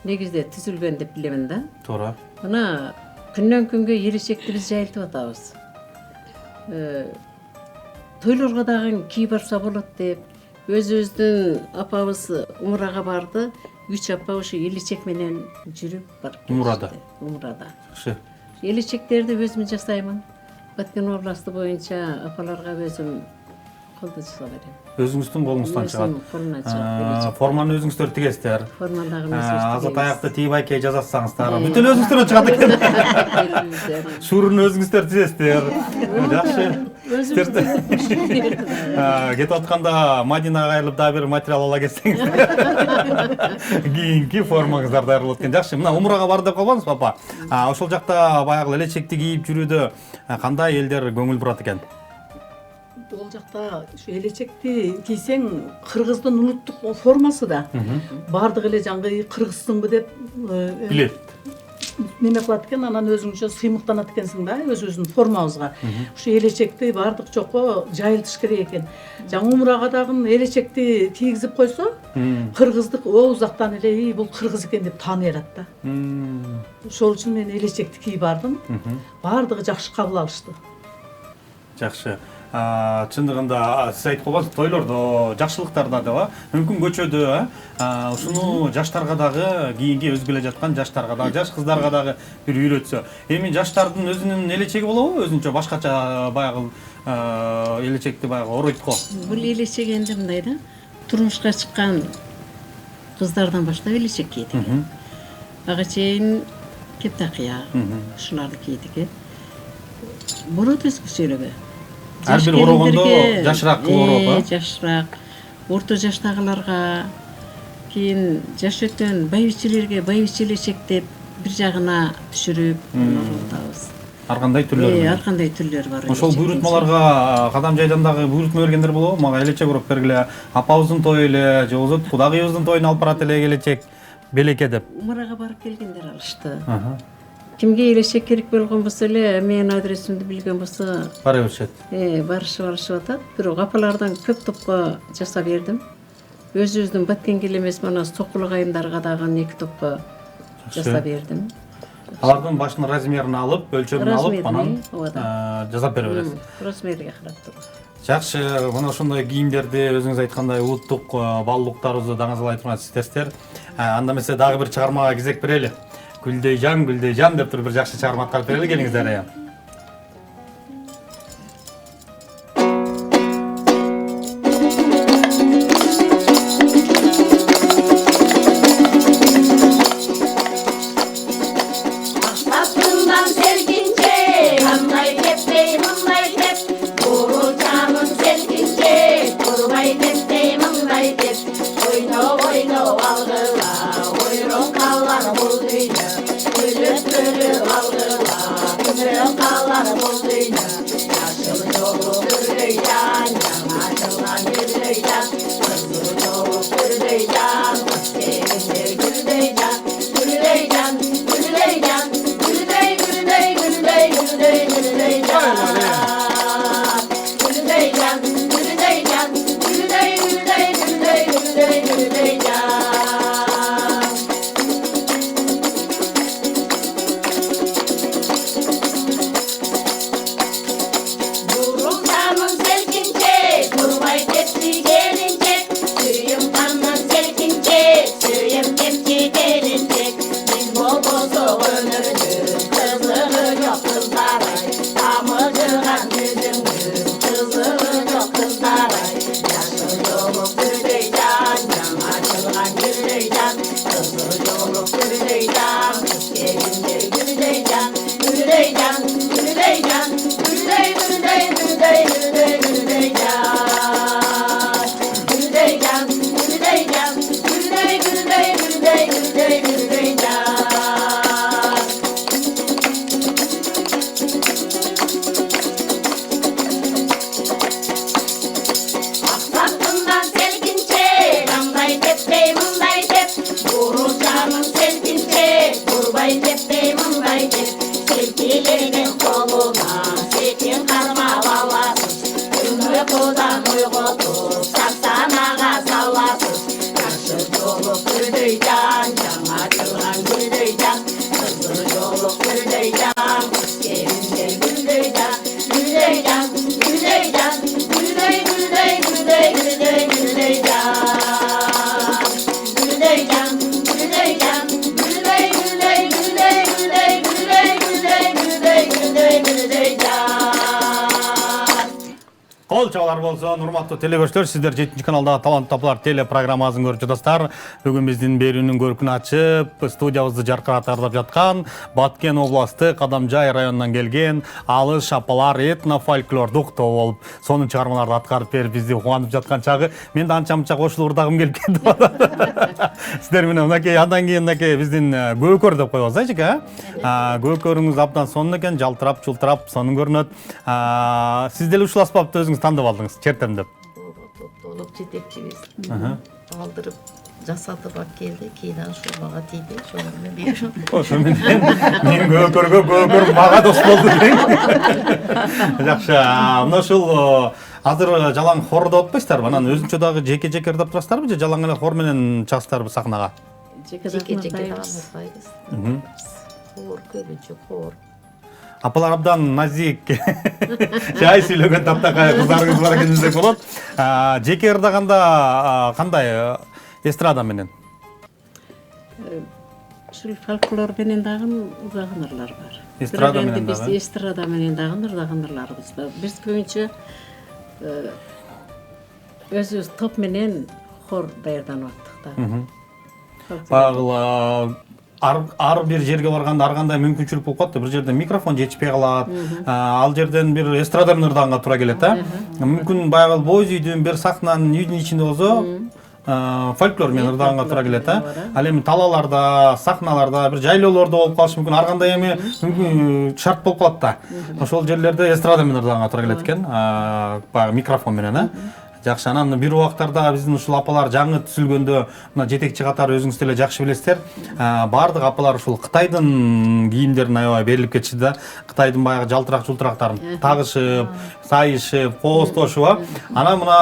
негизде түзүлгөн деп билемин да. Туура. Мына күндөн күнгө келечекти биз жайылтып атабыз. Тойлорго дагы кий барса болот деп өзүбүздүн апабыз умрага барды. 3 апа ошо элечек менен жүрүп барып Умрада. Умрада. Жакшы. Элечектерди өзүм жасаймын. Баткен областы боюнча апаларга өзүм колду жасап берем. Өзүңүздүн колуңуздан чыгат. Өзүм колумдан чыгат. Форманы өзүңүздөр тигесиздер. Формандагы өзүм. Азат аякты тийип айкей жасасаңыздар. Бүтүн өзүңүздөрдөн чыгат экен. Шууруну өзүңүздөр тизесиздер. Жакшы. Кетип атканда Мадина кайрылып дагы бир материал ала келсеңиз. Кийинки формаңыздар даярдалып экен. Жакшы. Мына умрага бар деп калбаңызбы, апа? Ошол жакта баягы элечекти кийип жүрүүдө кандай элдер көңүл бурат экен? Ол жакта ушу элечекти кийсең кыргыздын улуттук формасы да. Бардык эле жаңгы кыргызсыңбы деп Билет. неме кылат экен, анан өзүңчө сыймыктанат экенсиң да өзүбүздүн формабызга. Ушу элечекти бардык жокко жайылтыш керек экен. Жаңы умрага дагы элечекти кийгизип койсо, кыргыздык озактан эле бул кыргыз экен деп тааный алат да. Ошол үчүн мен элечекти кийип бардым. Бардыгы жакшы кабыл алышты. Жакшы. Чындыгында сиз айтып койгонсуз, тойлордо, жакшылыктарда да, мүмкүн көчөдө, ушуну жаштарга дагы, кийинки өз келе жаткан жаштарга дагы, жаш кыздарга дагы бир үйрөтсө. Эми жаштардын өзүнүн элечеги болобу? Өзүнчө башкача баягы элечекти баягы оройт го. Бул элечек энди мындай да. Турмушка чыккан кыздардан баштап элечек кийди. Ага чейин кептакыя, ушуларды кийди. Болот өзгөчөлүгү. Ар бир орогондо жашыраак ороп, жашыраак. Орто жаштагыларга, кийин жаш өткөн байбичелерге байбиче элечек деп бир жагына түшүрүп атабыз. Ар кандай түрлөрү. Ар кандай түрлөрү бар. Ошол буйрутмаларга Кадамжайдан дагы буйрутма бергендер болобу? Мага элечек ороп бергиле, апабыздын тою эле, же болбосо кудагыйыбыздын тоюна алып барат эле элечек, белеке деп. Умрага барып келгендер алышты. Кимге элечек керек болгон болсо эле, менин адресимди билген болсо, бара беришет. Барышып атат. Бирок апалардан көп топко жасап бердим. Өзүбүздүн Баткенге эле эмес, мына Сокулук айымдарга дагы 2 топко жасап бердим. Алардын башынын размерин алып, өлчөмүн алып, анан жасап бере бересиз. Размерге карап туруп. Жакшы, мына ошондой кийимдерди өзүңүз айткандай улуттук баалуулуктарыбызды даңазалай турган сиздерсиздер. Анда эмесе дагы бир чыгармага кезек берели. Гүлдөй жан деп туруп бир жакшы чыгарма аткарып берели, келиңиздер. Aklımdan selgince, anlay tepey, mınlay tep. Kuru canım selgince, kurmay tepey, mınlay tep. Oyna oyna algıla, oyun kallar bul dünya. Gülüp algıla, gülüp kallar bul dünya. Yaşıl yolu gürleyden, yamaçılan gürleyden. Kızıl yolu gürleyden, kız gelinde gürleyden. Gürleyden, gürleyden. Gülüdey, gülüdey, gülüdey, gülüdey, gülüdey can. Gülüdey can, gülüdey can. Gülüdey, gülüdey, gülüdey, gülüdey, gülüdey can. Durum canın selkince, kurmay tepsi gelince. Suyum kanın selkince, suyum tepsi gelince. Biz bol bozuk ömürdür, kızılı yok kızlaray. Damıcıgan yüzündür, kızılı yok kızlaray. Yaşıl yolu güleyden, yamaçılgan güleyden. Kızıl yolu güleyden, kız gelince güleyden. Güleyden, güleyden, güley, güley, güley, güley, güleyden. Güleyden, güleyden, güley, güley, güley, güley, güleyden. Aklımdan selgince, namday tepey, mınday tep. Vurur canım selgince, kurbay tepey, mınday tep. Selkilerinin koluna, sekin karma valasız. Uykudan uykutup, saksanağa sallasız. Karşı yolu güleyden, yamaçılan güleyden. Kızıl yolu güleyden, kız gelince güleyden. Güleyden, güleyden, güley, güley, güley, güley, güleyden. Güleyden, güleyden, güley, güley, güley, güley, güley, güley, güley, güley, güleyden. Кол чабалар болсун, урматтуу телегөрүүчүлөр, сиздер 7-каналдагы Талант Тапалар теле программасын көрүп жатасыздар. Бүгүн биздин берүүнүн көркүн ачып, студиябызды жаркыратып жаткан Баткен областы Кадамжай районунан келген алыс апалар этно-фольклордук топ болуп, сонун чыгармаларды аткарып берип бизди кубанып жаткан чагы, мен да анча-мынча кошулуп урдагым келип кетип атат. Сиздер менен мынакей андан кийин мынакей биздин көкөр деп коебуз, айчыка. Көкөрүңүз абдан сонун экен, жалтырап, чултурап, сонун көрүнөт. Сиз деле ушуласпапты өзүңүз тандап алдыңыз, чертемдеп. Топтолуп жетекчибиз. Алдырып жасатып алып келди, кийин ушул мага тийди. Ошону мен бердим. Ошо менен мен көкөр мага дос болду дейм. Жакшы, мына ушул азыр жалаң хор деп атпайсыздарбы? Анан өзүнчө дагы жеке-жеке ырдап турасыздарбы же жалаң эле хор менен чыгасыздарбы сахнага? Жеке ырдайбыз. Хор, көбүнчө хор. Апалар абдан назик, жай сүйлөгөн таптакай кыздарыңыз бар экен десек болот. Жеке ырдаганда кандай эстрада менен? Ушул фольклор менен дагы ырдаган ырлар бар. Эстрада менен Биз дагы? эстрада менен дагы ырдаган ырларыбыз бар. Биз көбүнчө өзүбүз топ менен хор даярданып аттык да. Багыла ар бир жерге барганда ар кандай мүмкүнчүлүк болуп калат да. Бир жерде микрофон жетишпей калат. Ал жерден бир эстрада менен ырдаганга туура келет да. Мүмкүн баягы боз үйдүн бир сахнанын үйдүн ичинде болсо фольклор менен ырдаганга туура келет да. Ал эми талааларда, сахналарда, бир жайлоолордо болуп калышы мүмкүн. Ар кандай эми мүмкүн шарт болуп калат да. Ошол жерлерде эстрада менен ырдаганга туура келет экен. Баягы микрофон менен, Жакшы, анан бир убактарда биздин ушул апалар жаңы түзүлгөндө мына жетекчи катары өзүңүз деле жакшы билесиздер. Бардык апалар ушул Кытайдын кийимдерин аябай берилип кетишти да. Кытайдын баягы жалтырак жултурактарын тагышып, сайышып, кооздошуп, анан мына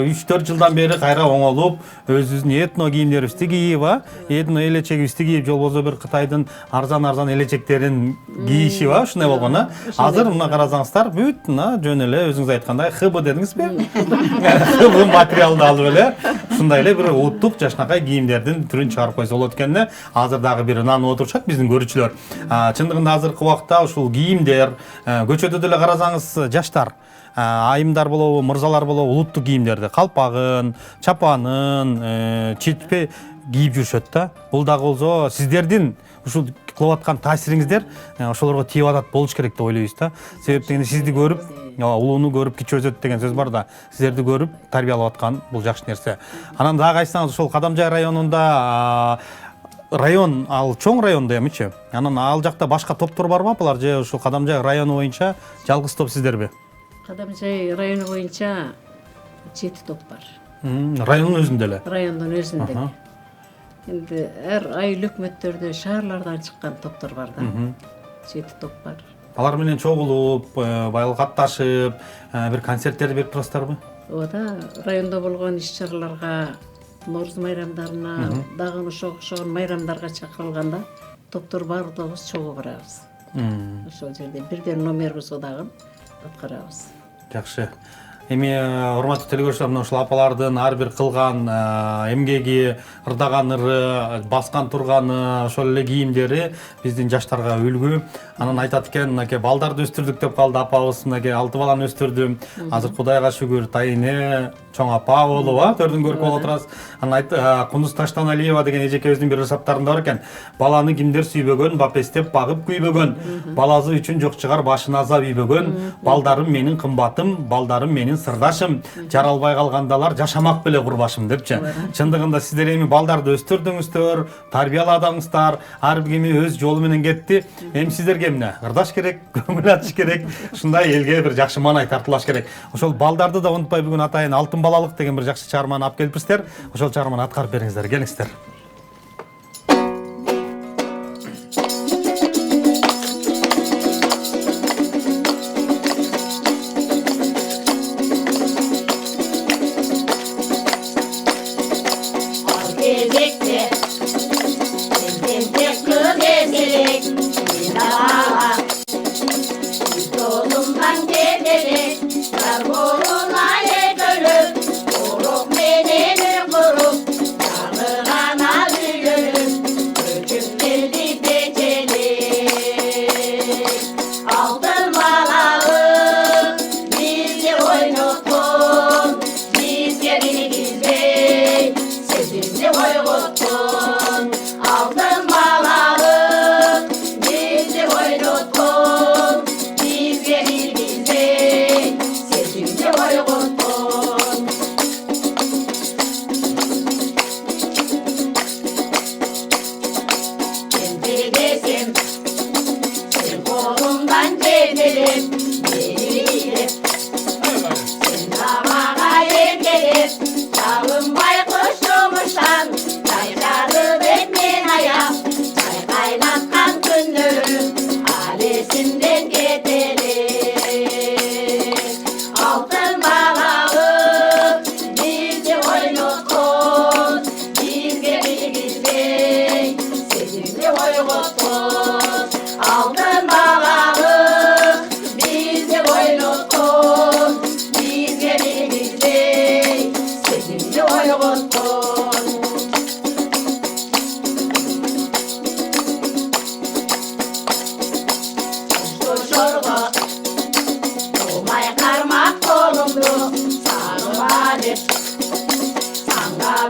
3-4 жылдан бери кайра оңолуп, өзүбүздүн этно кийимдерибизди кийип, этно элечегибизди кийип, же болбосо бир Кытайдын арзан элечектерин кийишип, ушундай болгон. Азыр мына карасаңыздар, бүт мына жөн эле өзүңүз айткандай ХБ дедиңизби? ХБ материалды алып эле ушундай эле бир улуттук жашнакай кийимдердин түрүн чыгарып койсо болот экен. Азыр дагы бир нанып отурушат биздин көрүүчүлөр. Чындыгында азыркы убакта ушул кийимдер көчөдө деле карасаңыз жаштар, айымдар болобу, мырзалар болобу улуттук кийимдерди, калпагын, чапанын, четпе кийип жүрүшөт да. Бул дагы болсо сиздердин ушул кылып аткан таасириңиздер ошолорго тийип атат болуш керек деп ойлойбуз да. Себеп дегенде сизди көрүп, улууну көрүп кичи өсөт деген сөз бар да. Сиздерди көрүп тарбиялап аткан бул жакшы нерсе. Анан дагы айтсаңыз ошол Кадамжай районунда район, ал чоң райондо эмичи? Анан ал жакта башка топтор барбы апалар, же ушул Кадамжай району боюнча жалгыз топ сиздерби? Кадамжай району боюнча 7 топ бар. Райондун өзүндө эле. Райондун өзүндө. Енді әр айыл өкмөттөрдө шаарлардан чыккан топтор бар да. 7 топ бар. Алар менен чогулуп, байыл катташып, бир концерттерди берип турасыздарбы? Ооба, райондо болгон иш-чараларга, Нооруз майрамдарына, дагы ошого майрамдарга чакырылганда топтор баардыгыбыз чогуу барабыз. Ошол жерде бирден номерибиз дагы аткарабыз. Жакшы. Эми урматтуу телекөрүүчүлөр, мына ушул апалардын ар бир кылган эмгеги, ырдаган ыры, баскан турганы, ошол эле кийимдери биздин жаштарга үлгү. Анан айтат экен, мынакей балдарды өстүрдүк деп калды апабыз, мынакей 6 баланы өстүрдүм. Азыр Кудайга шүгүр, тайыне, чоң апа болуп, төрдүн көркү болуп отурабыз. Анан Кундуз Таштаналиева деген эжекебиздин бир ырсаптарында бар экен. Баланы кимдер сүйбөгөн, бапестеп багып күйбөгөн. Баласы үчүн жок чыгар башына азап үйбөгөн. Балдарым менин кымбатым, балдарым менин сырдашым, жаралбай калгандалар жашамак беле курбашым депчи. Чындыгында сиздер эми балдарды өстүрдүңүздөр, тарбияладыңыздар, ар бир кими өз жолу менен кетти. Эми сиздерге эмне? Ырдаш керек, көңүл ачыш керек, ушундай элге бир жакшы маанай тартуулаш керек. Ошол балдарды да унутпай бүгүн атайын Алтын балалык деген бир жакшы чыгарманы алып келипсиздер. Ошол чыгарманы аткарып бериңиздер, келиңиздер.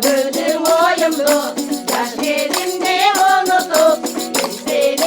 Böldüm oyumdu, yaş gezimde unutup, istedim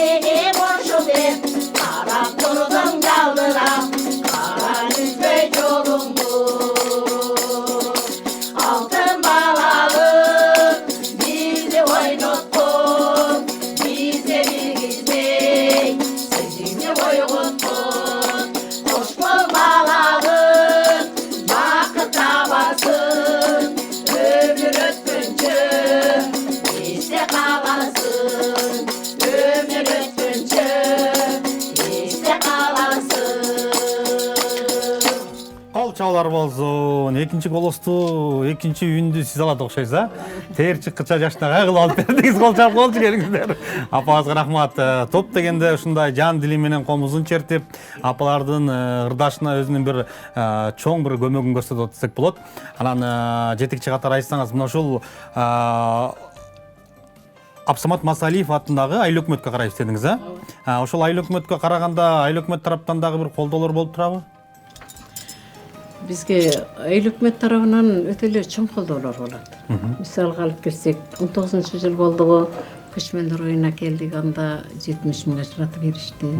кабар болсун. Экинчи голосту, экинчи үндү сиз алат окшойсуз, а? Терчи кыча жашына кылып алып бердиңиз, кол чап болчу келиңиздер. Апаңызга рахмат. Топ дегенде ушундай жан дили менен комузун чертип, апалардын ырдашына өзүнүн бир чоң бир көмөгүн көрсөтүп десек болот. Анан жетекчи катары айтсаңыз, мына ушул Абсамат Масалиев атындагы айыл өкмөткө карайбыз дедиңиз, а? Ошол айыл өкмөткө караганда айыл өкмөт тараптан дагы бир колдоолор болуп турабы? Бизге айыл өкмөт тарабынан өтө эле чоң колдоолор болот. Мисалга алып келсек, 19-жыл болду, көчмөндөр оюна келдик, анда 70 миңга жаратып беришти.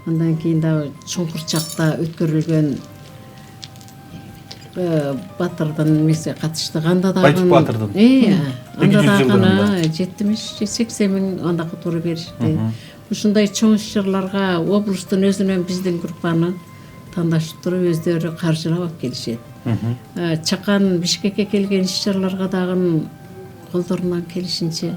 Андан кийин дагы Чуңкурчакта өткөрүлгөн батырдын эмеси катыштык, анда дагы Айтып батырдын. Анда дагы 70-80 миң анда туру беришти. Ушундай чоң иш-чараларга облустун өзүнөн биздин группаны тандашып туруп өздөрү каржылап алып келишет. Чакан Бишкекке келген иш-чараларга дагы колдорунан келишинче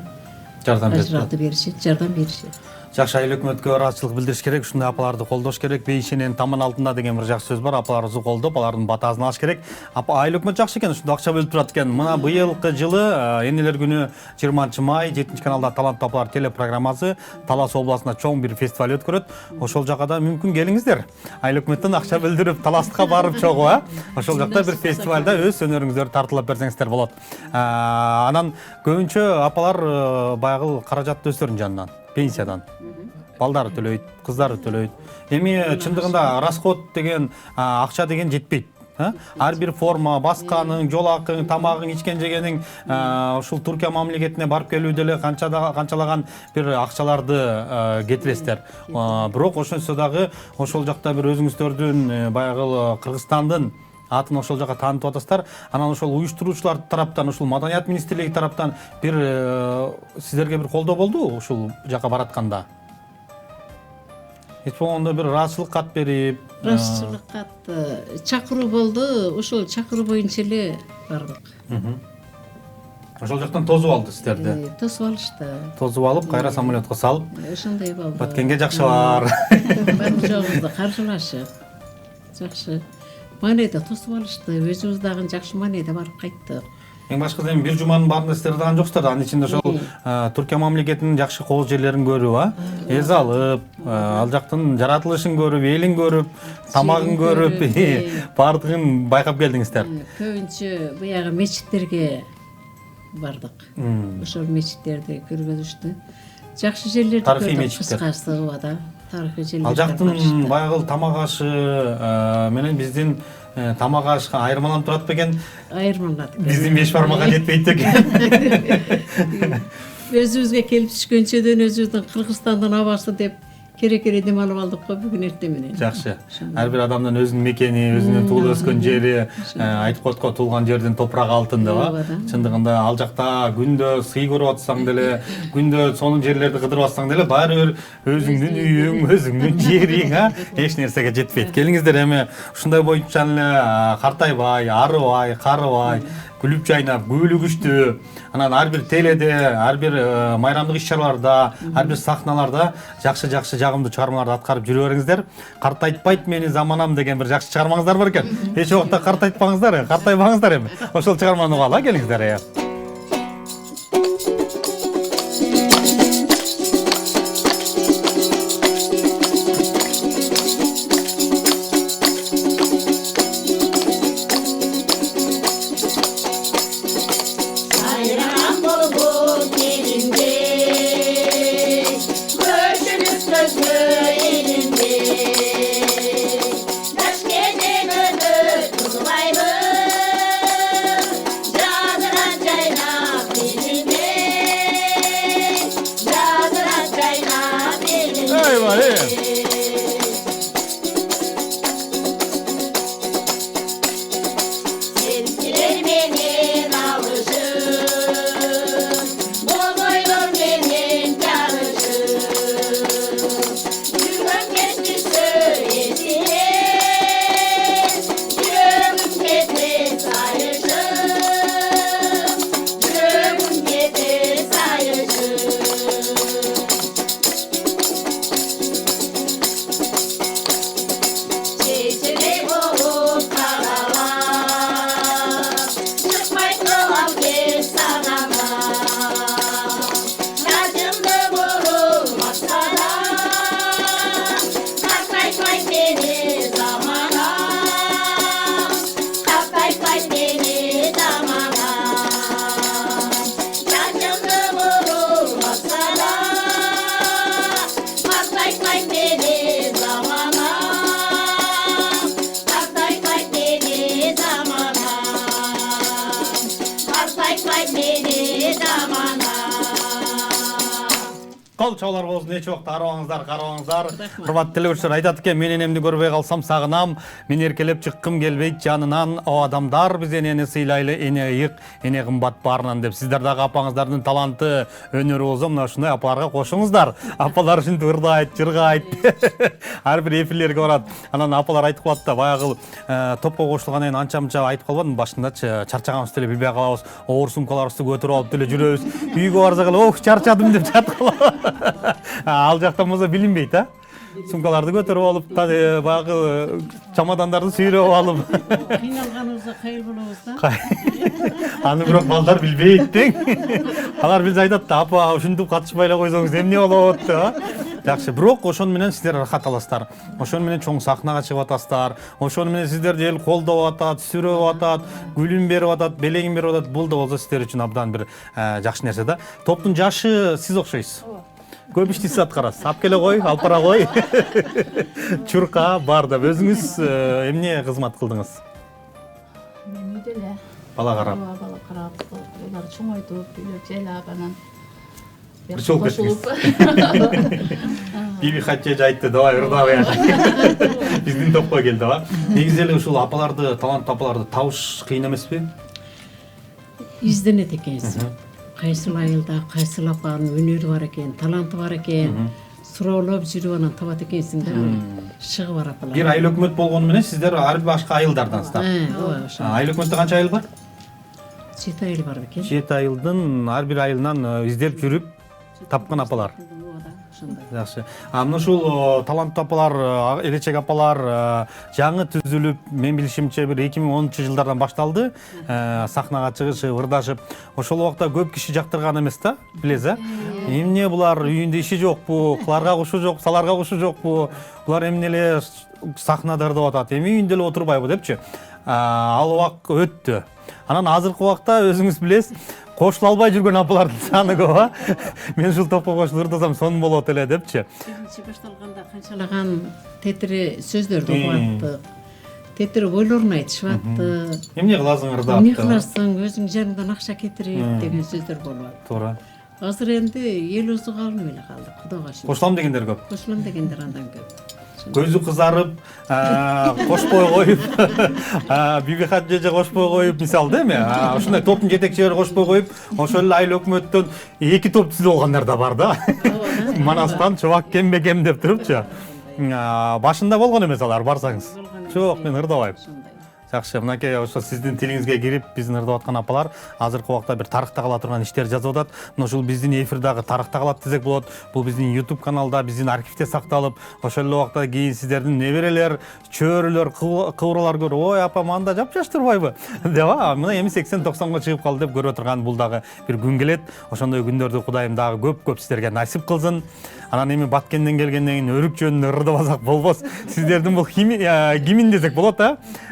Жардам беришет, жардам беришет. Жакшы, айыл өкмөткө ыраазычылык билдириш керек, ушундай апаларды колдош керек. Бейишенен таман алдында деген бир жакшы сөз бар. Апаларыбызды колдоп, алардын батасын алыш керек. Айыл өкмөт жакшы экен, ушундай акча бөлүп турат экен. Мына быйылкы жылы Энелер күнү 20-май 7-каналда Таланттуу апалар телепрограммасы Талас областында чоң бир фестиваль өткөрөт. Ошол жака да мүмкүн келиңиздер. Айыл өкмөттөн акча бөлдүрүп Таластыкка барып чогуу, ошол жакта бир фестивалда өз өнөрүңүздөрдү тартуулап берсеңиздер болот. Анан көбүнчө апалар баягы каражатты өздөрүнүн жанынан, пенсиядан. Балдары төлөйт, кыздары төлөйт. Эми чындыгында расход деген акча деген жетпейт. Ар бир форма, басканың, жол акың, тамагың, ичкен жегениң ушул Туркия мамлекетине барып келүү деле канчалаган бир акчаларды кетиресиздер. Бирок ошонсо дагы ошол жакта бир өзүңүздөрдүн баягы Кыргызстандын атын ошол жака таанытып атасыздар. Анан ошол уюштуруучулар тараптан, ушул Маданият министрлиги тараптан бир сиздерге бир колдоо болдубу ушул жака баратканда? Эч болгондо бир ыраазычылык кат берип, ыраазычылык кат чакыруу болду. Ошол чакыруу боюнча эле бардык. Ошол жактан тосуп алды сиздерди. Тосуп алышты. Тосуп алып, кайра самолетко салып, ошондой болду. Баткенге жакшы бар. Бар жогубузду каржылашып. Жакшы маанайда тосуп алышты. Өзүбүз дагы жакшы маанайда барып кайттык. Эң башкысы эми бир жуманын баарында сиздер дагы жоксуздар. Анын ичинде ошол Туркия мамлекетинин жакшы кооз жерлерин көрүп, эз алып, ал жактын жаратылышын көрүп, элин көрүп, тамагын көрүп, баардыгын байкап келдиңиздер. Көбүнчө буягы мечиттерге бардык. Ошол мечиттерди көргөзүштү. Жакшы жерлерди көрдүк. Тарыхый мечиттер. Кыскасы да, тарыхый жерлер. Ал жактын баягы тамак ашы менен биздин тамак ашка айырмаланып турат бекен? Айырмаланат. Биздин 5 бармакка жетпейт экен. Өзүбүзгө келип түшкөнчөдөн өзүбүздүн Кыргызстандын абасы деп керек-керек дем алып алдык го бүгүн эртең менен. Жакшы. Ар бир адамдын өзүнүн мекени, өзүнүн туулуп өскөн жери, айтып коет го туулган жердин топурагы алтын деп. Чындыгында ал жакта күндө сый көрүп атсаң деле, күндө сонун жерлерди кыдырып атсаң деле, баары бир өзүңдүн үйүң, өзүңдүн жериң, эч нерсеге жетпейт. Келиңиздер эми ушундай боюнча эле картайбай, арыбай, карыбай, күлүп жайнап, күбөлүгүчтүү, анан ар бир теледе, ар бир майрамдык иш-чараларда, ар бир сахналарда жакшы жагымдуу чыгармаларды аткарып жүрө бериңиздер. Картайтпайт мени заманам деген бир жакшы чыгармаңыздар бар экен. Эч убакта картайтпаңыздар, картайбаңыздар эми. Ошол чыгарманы угалы, келиңиздер. Сол чоолор болсун, эч убакта арыбаңыздар, карабаңыздар. Урматтуу телеөрчүлөр, айтат экен, мен энемди көрбөй калсам сагынам, мен эркелеп чыккым келбейт жанынан, о адамдар биз энени сыйлайлы, эне ыйык, эне кымбат баарынан деп. Сиздер дагы апаңыздардын таланты, өнөрү болсо мына ушундай апаларга кошуңуздар. Апалар ушинтип ырдайт, жыргайт. Ар бир эфирлерге барат. Анан апалар айтып калат да, баягы топко кошулгандан кийин анча-мынча айтып калбадым, башындачы чарчаганыбызды деле билбей калабыз, оор сумкаларыбызды көтөрүп алып деле жүрөбүз. Үйгө барсак эле, ох, чарчадым деп жатып калабыз. Ал жактан болсо билинбейт, а? Сумкаларды көтөрүп алып, баягы чамадандарды сүйрөп алып. Кыйналганыбызда кайыл болобуз да. Аны бирок балдар билбейт дең. Алар билсе айтат да, апа, ушинтип катышпай эле койсоңуз эмне болот деп. Жакшы, бирок ошон менен сиздер ырахат аласыздар. Ошон менен чоң сахнага чыгып атасыздар. Ошон менен сиздерди эл колдоп атат, сүрөп атат, гүлүн берип атат, белегин берип атат. Бул да болсо сиздер үчүн абдан бир жакшы нерсе да. Топтун жашы сиз окшойсуз. Көп иштейсиз, аткарасыз. Алып келе кой, алып бара кой. Чурка бар да. Өзүңүз эмне кызмат кылдыңыз? Мен үйдө эле. Бала карап. Бала карап, улар чоңойтуп, үйдө жайлап анан. Кошулуп кеттиңиз. Биби хатче айтты, давай ырдабай. Биздин топко кел, да. Негизи эле ушул апаларды, таланттуу апаларды табыш кыйын эмеспи? Изденет экенсиз. Кайсыл айылда, кайсыл апанын өнөрү бар экен, таланты бар экен. Суроолоп жүрүп анан табат экенсиң да. Шыгы бар апалар. Бир айыл өкмөт болгону менен сиздер ар бир башка айылдардансыздар. Ооба, ошо. Айыл өкмөттө канча айыл бар? 7 айыл бар экен. 7 айылдын ар бир айылынан издеп жүрүп тапкан апалар. Жакшы. Мына ушул таланттуу апалар, элечек апалар жаңы түзүлүп, мен билишимче бир 2010-жылдардан башталды. Сахнага чыгышып, ырдашып. Ошол убакта көп киши жактырган эмес да, билесиз, эмне булар үйүндө иши жокпу, кыларга кушу жок, саларга кушу жокпу, булар эмне эле сахнада ырдап атат, эми үйүндө эле отурбайбы депчи. Ал убак өттү. Анан азыркы убакта өзүңүз билесиз, кошула албай жүргөн апалардын саны көп, а? Мен ушул топко кошулуп ырдасам сонун болот эле депчи. Биринчи башталганда канчалаган тетири сөздөрдү окуп аттык. Тетири ойлорун айтышып атты. Эмне кыласың ырдап? Эмне кыласың, өзүң жаныңдан акча кетирип деген сөздөр болуп атты. Туура. Азыр энди эл өзү калынып эле калды, Кудайга шүгүр. Кошулам дегендер көп. Кошулам дегендер андан көп. Көзү кызарып, кошпой коюп, Биби Хатче кошпой коюп, мисалы да эми, ушундай топтун жетекчилери кошпой коюп, ошол эле айыл өкмөттөн 2 топ түзүп алгандар да бар да. Манастан Чубак кембе-кем деп турупчу. Башында болгон эмес алар, барсаңыз. Жок, мен ырдабайм. Жакшы, мынакей ошо сиздин тилиңизге кирип, биздин ырдап аткан апалар азыркы убакта бир тарыхта кала турган иштер жазып атат. Мына ушул биздин эфирдагы тарыхта калат десек болот. Бул биздин YouTube каналда, биздин архивде сакталып, ошол эле убакта кийин сиздердин неберелер, чөөрөлөр, кыбыралар көрүп, ой, апам анда жапжаш турбайбы? деп, мына эми 80-90го чыгып калды деп көрүп турган бул дагы бир күн келет. Ошондой күндөрдү Кудайым дагы көп сиздерге насип кылсын. Анан эми Баткенден келгенден кийин өрүк жөнүндө ырдабасак болбос. Сиздердин бул кимин десек болот,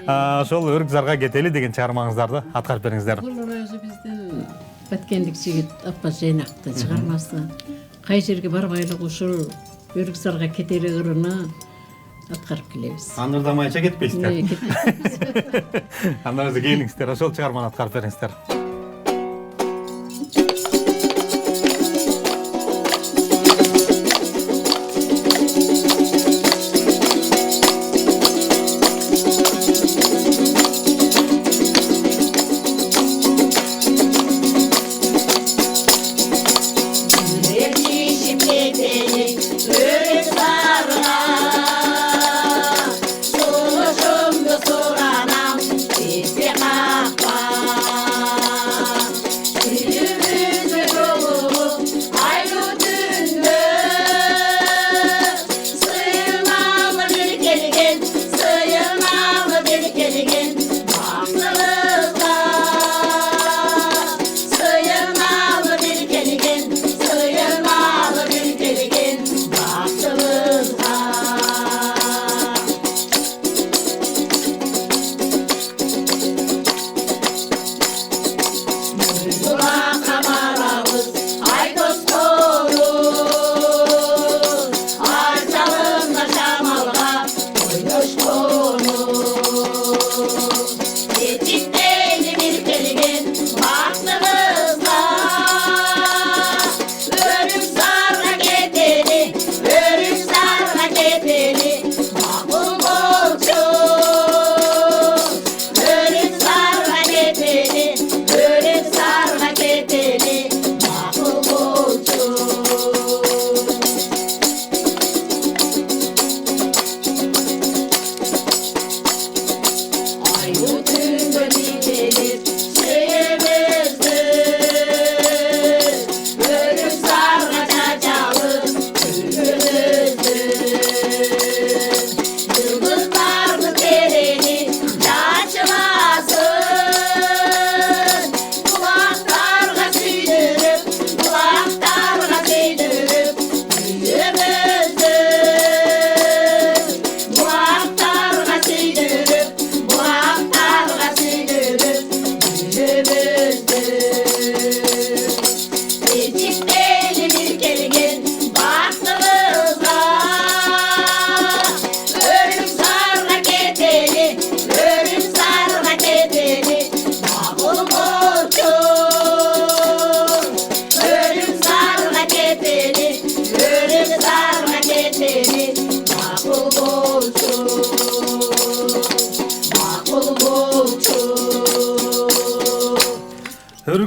ошол өрүк зарга кетели деген чыгармаңыздарды аткарып бериңиздер. Бул өзү биздин Баткендик жигит апа жыйнактын чыгармасы. Кай жерге барбайлык ушул өрүк зарга кетели ырыны аткарып келебиз. Аны ырдамайча кетпейсиздер. Кетпейбиз. Анда өзү келиңиздер, ошол чыгарманы аткарып бериңиздер. Sıyırmalı bir kelgen,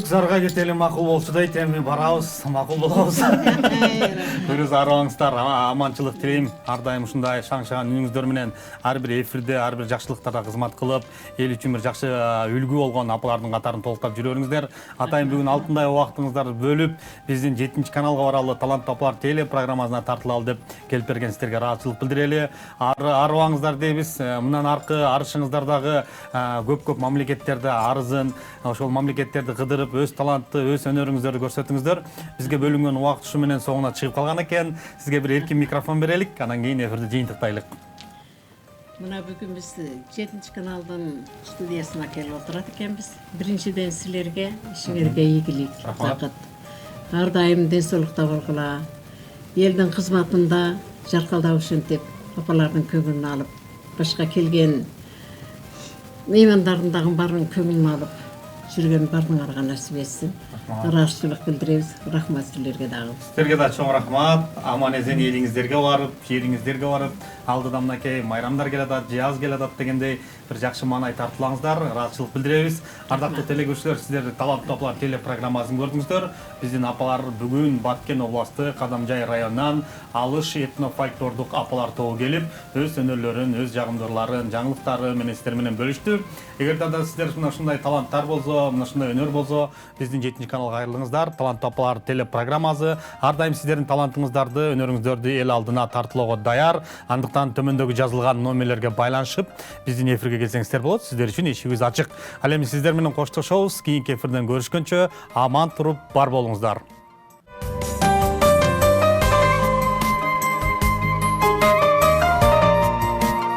зарга кетели макул болчу дейт, эми барабыз, макул болобуз. Көрүз арыбаңыздар, аманчылык тилейм. Ар дайым ушундай шаң-шаган үнүңүздөр менен ар бир эфирде, ар бир жакшылыктарда кызмат кылып, эл үчүн бир жакшы үлгү болгон апалардын катарын толуктап жүрөңүздөр. Атайын бүгүн алтындай убактыңыздарды бөлүп, биздин 7-каналга баралы таланттуу апалар теле программасына тартылалы деп келип берген сиздерге ыраазычылык билдирели. Арыбаңыздар дейбиз. Мындан аркы арышыңыздардагы көп мамлекеттерде арызын, ошол мамлекеттерди кыдырып, өз талантты, өз өнөрүңүздөрдү көрсөтүңүздөр. Бизге бөлүнгөн убакыт ушу менен соңуна чыгып калган экен. Сизге бир эркин микрофон берелик, анан кийин эфирди жыйынтыктайлык. Мына бүгүн биз 7-каналдын студиясына келип отурат экенбиз. Биринчиден силерге, ишиңерге ийгилик, бакыт. Ар дайым ден соолукта болгула. Элдин кызматында жаркалдап ушинтип апалардын көңүлүн алып, башка келген меймандардын дагы баардыгынын көңүлүн алып жүргөн баардыгыңарга насип этсин. Ыраазычылык билдиребиз. Рахмат силерге дагы. Сиздерге да чоң рахмат. Аман эзен элиңиздерге барып, жериңиздерге барып, алдыда мынакей майрамдар келатат, жаз келатат дегендей бир жакшы маанай тартылаңыздар. Ыраазычылык билдиребиз. Ардактуу телегөрүүчүлөр, сиздер таланттуу апалар теле программасын көрдүңүздөр. Биздин апалар бүгүн Баткен областы Кадамжай районунан алыш этно-фольклордук апалар тобу келип, өз өнөрлөрүн, өз жагымдууларын, жаңылыктары менен сиздер менен бөлүштү. Эгерде да сиздер ушундай таланттар болсо, ушундай өнөр болсо, биздин 7-каналга кайрылыңыздар. Таланттуу апалар теле программасы ар дайым сиздердин талантыңыздарды, өнөрүңүздөрдү эл алдына тартуулоого даяр. Андыктан төмөндөгү жазылган номерлерге байланышып, биздин эфирге келсеңиздер болот. Сиздер үчүн эшигибиз ачык. Ал эми сиздер менен коштошобуз. Кийинки эфирден көрүшкөнчө аман туруп бар болуңуздар.